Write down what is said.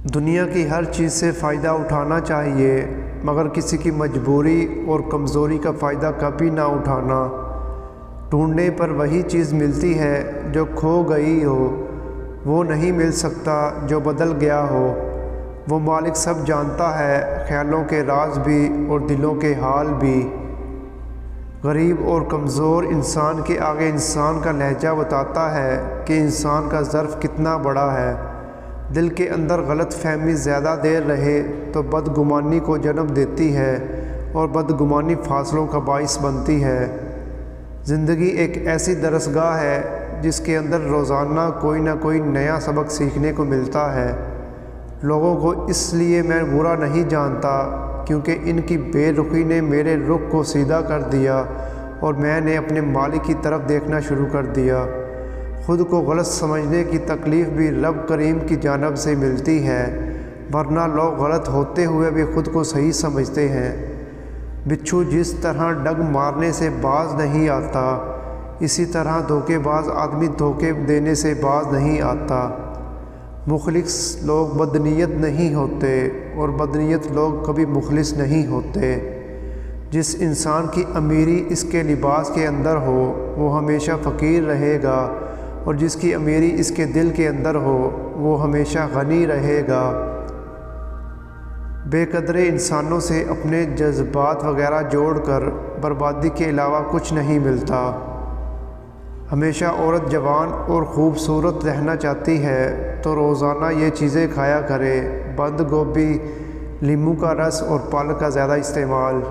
دنیا کی ہر چیز سے فائدہ اٹھانا چاہیے، مگر کسی کی مجبوری اور کمزوری کا فائدہ کبھی نہ اٹھانا۔ ڈھونڈنے پر وہی چیز ملتی ہے جو کھو گئی ہو، وہ نہیں مل سکتا جو بدل گیا ہو۔ وہ مالک سب جانتا ہے، خیالوں کے راز بھی اور دلوں کے حال بھی۔ غریب اور کمزور انسان کے آگے انسان کا لہجہ بتاتا ہے کہ انسان کا ظرف کتنا بڑا ہے۔ دل کے اندر غلط فہمی زیادہ دیر رہے تو بدگمانی کو جنم دیتی ہے اور بدگمانی فاصلوں کا باعث بنتی ہے۔ زندگی ایک ایسی درسگاہ ہے جس کے اندر روزانہ کوئی نہ کوئی نیا سبق سیکھنے کو ملتا ہے۔ لوگوں کو اس لیے میں برا نہیں جانتا کیونکہ ان کی بے رخی نے میرے رخ کو سیدھا کر دیا اور میں نے اپنے مالک کی طرف دیکھنا شروع کر دیا۔ خود کو غلط سمجھنے کی تکلیف بھی رب کریم کی جانب سے ملتی ہے، ورنہ لوگ غلط ہوتے ہوئے بھی خود کو صحیح سمجھتے ہیں۔ بچھو جس طرح ڈگ مارنے سے باز نہیں آتا، اسی طرح دھوکے باز آدمی دھوکے دینے سے باز نہیں آتا۔ مخلص لوگ بدنیت نہیں ہوتے اور بدنیت لوگ کبھی مخلص نہیں ہوتے۔ جس انسان کی امیری اس کے لباس کے اندر ہو وہ ہمیشہ فقیر رہے گا، اور جس کی امیری اس کے دل کے اندر ہو وہ ہمیشہ غنی رہے گا۔ بے قدرے انسانوں سے اپنے جذبات وغیرہ جوڑ کر بربادی کے علاوہ کچھ نہیں ملتا۔ ہمیشہ عورت جوان اور خوبصورت رہنا چاہتی ہے تو روزانہ یہ چیزیں کھایا کرے: بند گوبھی، لیموں کا رس اور پالک کا زیادہ استعمال۔